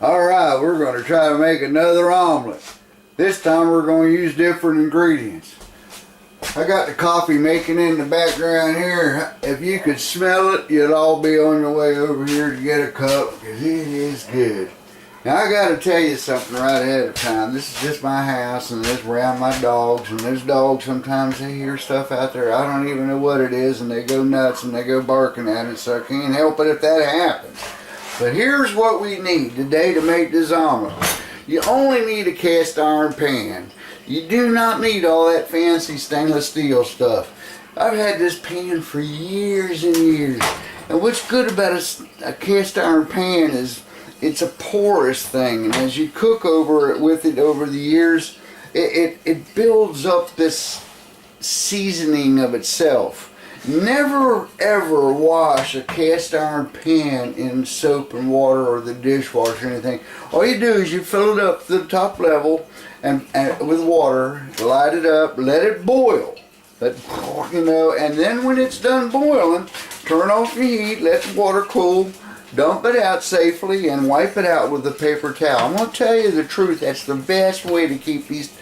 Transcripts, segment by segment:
Alright, we're going to try to make another omelet. This time we're going to use different ingredients. I got the coffee making in the background here. If you could smell it, you'd all be on your way over here to get a cup because it is good. Now I got to tell you something right ahead of time. This is just my house and this is around my dogs, and those dogs sometimes they hear stuff out there I don't even know what it is and they go nuts and they go barking at it, so I can't help it if that happens. But here's what we need today to make this omelet. You only need a cast iron pan. You do not need all that fancy stainless steel stuff. I've had this pan for years and years. And what's good about a cast iron pan is it's a porous thing. And as you cook with it over the years, it builds up this seasoning of itself. Never ever wash a cast iron pan in soap and water or the dishwasher or anything. All you do is you fill it up to the top level and with water, light it up, let it boil. And then when it's done boiling, turn off your heat, let the water cool, dump it out safely, and wipe it out with a paper towel. I'm going to tell you the truth, that's the best way to keep these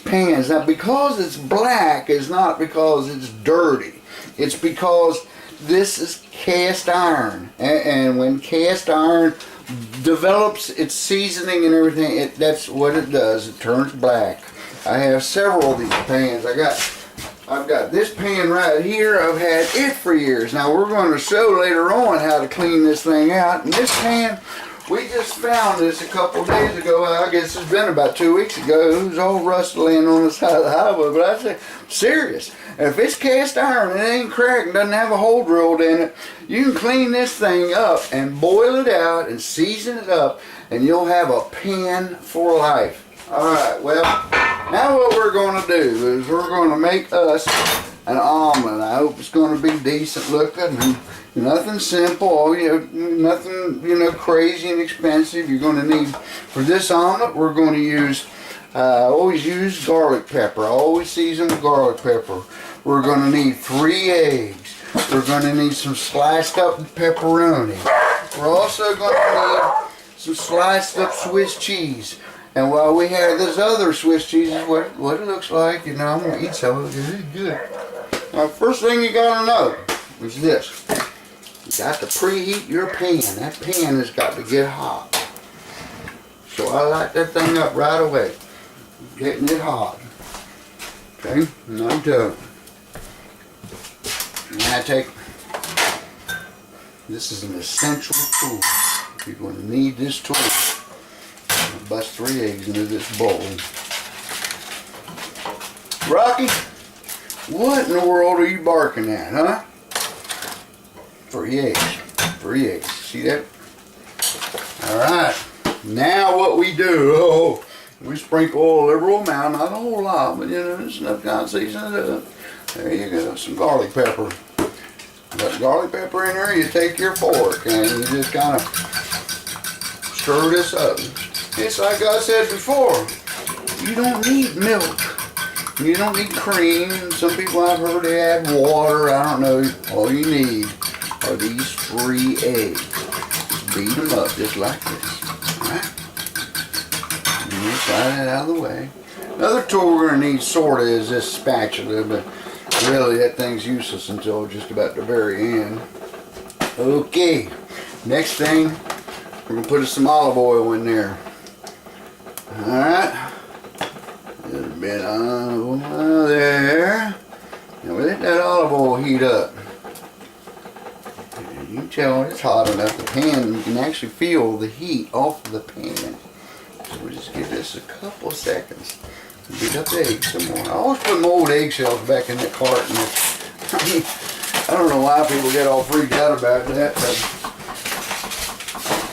pans. Now, because it's black is not because it's dirty. It's because this is cast iron, and when cast iron develops its seasoning and everything, that's what it does. It turns black. I have several of these pans. I've got this pan right here. I've had it for years. Now we're going to show later on how to clean this thing out. And this pan, we just found this a couple days ago. I guess it's been about 2 weeks ago. It was all rust laying on the side of the highway. But I say, serious. If it's cast iron and it ain't cracked and doesn't have a hole drilled in it, you can clean this thing up and boil it out and season it up, and you'll have a pan for life. Alright, well, now what we're going to do is we're going to make us an omelet. I hope it's going to be decent looking and nothing simple, nothing crazy and expensive. You're going to need, for this omelet, we're going to use, I always use garlic pepper. I always season with garlic pepper. We're going to need 3 eggs. We're going to need some sliced up pepperoni. We're also going to need some sliced up Swiss cheese. And while we have this other Swiss cheese, is what it looks like. I'm going to eat some of it because it's good. Now, first thing you got to know is this. You got to preheat your pan. That pan has got to get hot. So I light that thing up right away. Getting it hot. Okay, now I'm done. And I take, this is an essential tool. You're going to need this tool. I'm going to bust 3 eggs into this bowl. Rocky, what in the world are you barking at, huh? 3 eggs. 3 eggs. See that? Alright. Now what we do, we sprinkle a liberal amount, not a whole lot, but it's enough kind of season it up. There you go, some garlic pepper. Got garlic pepper in there, you take your fork and you just kind of stir this up. It's like I said before, you don't need milk. You don't need cream. Some people I've heard they add water, I don't know. All you need are these 3 eggs. Just beat them up just like this. Alright? And you slide that out of the way. Another tool we're going to need sorta is this spatula, but really that thing's useless until just about the very end. Okay, next thing, we're going to put some olive oil in there. Alright, a little bit of olive oil there. Now we let that olive oil heat up. And you can tell it's hot enough, the pan, you can actually feel the heat off of the pan. So we'll just give this a couple seconds. Beat up the eggs some more. I always put my old eggshells back in that carton. I don't know why people get all freaked out about that, but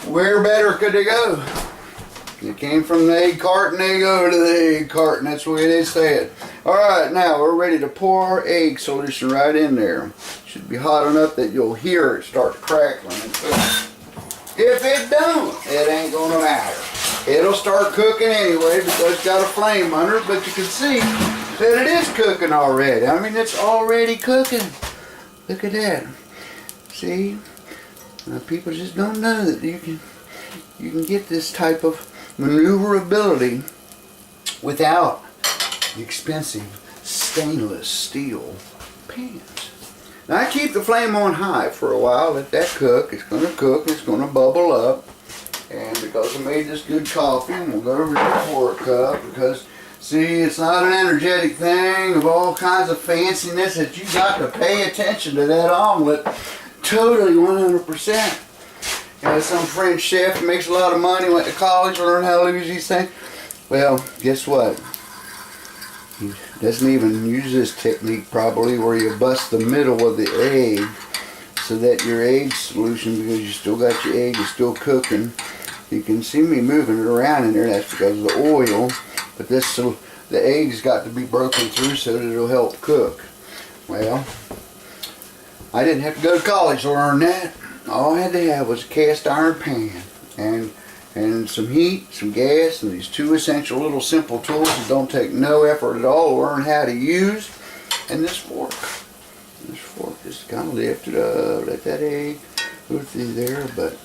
where better could they go? They came from the egg carton, they go to the egg carton. That's the way they say it. Alright, now we're ready to pour our egg solution right in there. Should be hot enough that you'll hear it start crackling. If it don't, it ain't going to matter. It'll start cooking anyway because it's got a flame under it, but you can see that it is cooking already. I mean, it's already cooking. Look at that. See? Now, people just don't know that you can you can get this type of maneuverability without the expensive stainless steel pans. Now I keep the flame on high for a while, let that cook. It's going to cook, it's going to bubble up. And because I made this good coffee, we'll go over to the 4 cup because, see, it's not an energetic thing of all kinds of fanciness that you got to pay attention to that omelet totally 100%. Some French chef who makes a lot of money, went to college, learned how to use these things. Well, guess what? He doesn't even use this technique probably where you bust the middle of the egg so that your egg solution, because you still got your egg, is still cooking. You can see me moving it around in there, that's because of the oil. But this, so the eggs got to be broken through so that it'll help cook. Well, I didn't have to go to college to learn that. All I had to have was a cast iron pan and some heat, some gas, and these 2 essential little simple tools that don't take no effort at all to learn how to use. And this fork. This fork just kind of lift it up, let that egg go through there. But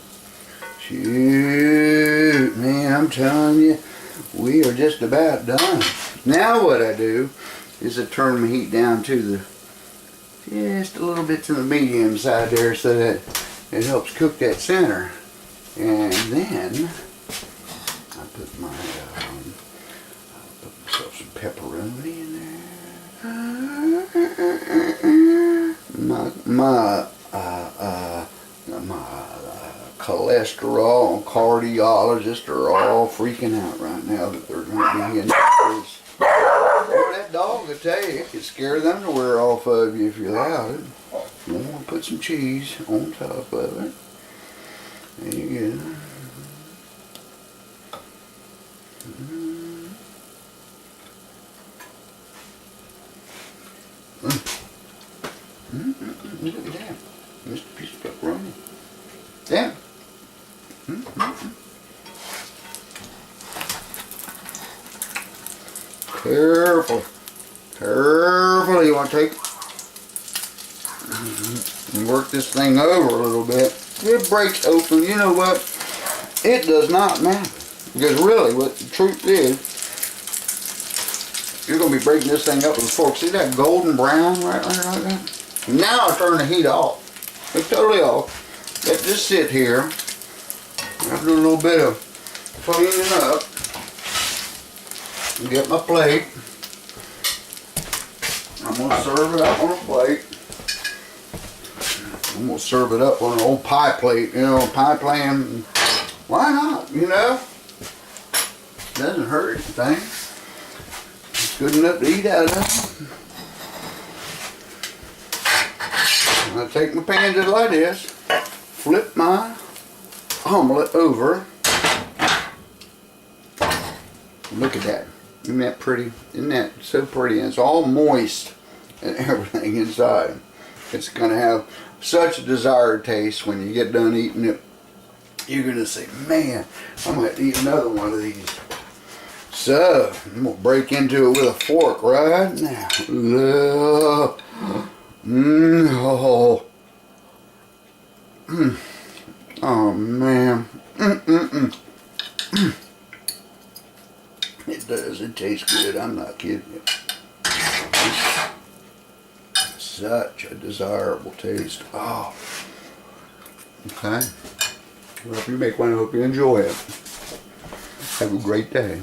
shoot, man, I'm telling you, we are just about done. Now what I do is I turn my heat down to the just a little bit to the medium side there so that it helps cook that center. And then I put myself some pepperoni in there. My cholesterol and cardiologists are all freaking out right now that they're going to be in this. Well, that dog, I tell you, it could scare the underwear off of you if you allowed it. You want to put some cheese on top of it. There you go. Look at that. Mr. Piece of pepperoni. Damn. Careful. Careful. You want to take and work this thing over a little bit. It breaks open. You know what? It does not matter. Because really, what the truth is, you're going to be breaking this thing up with a fork. See that golden brown right there like that? Now I turn the heat off. It's totally off. Let this sit here. I'll do a little bit of cleaning up. And get my plate. I'm going to serve it up on a plate. I'm going to serve it up on an old pie plate, you know, pie pan. Why not, you know? Doesn't hurt anything. It's good enough to eat out of. I take my pan just like this, flip my omelet over. Look at that. Isn't that pretty? Isn't that so pretty? And it's all moist and everything inside. It's going to have such a desired taste when you get done eating it. You're going to say, man, I'm going to have to eat another one of these. So, I'm going to break into it with a fork right now. Oh. Oh, man. It does. It tastes good. I'm not kidding you. Such a desirable taste. Oh. Okay. Well, if you make one, I hope you enjoy it. Have a great day.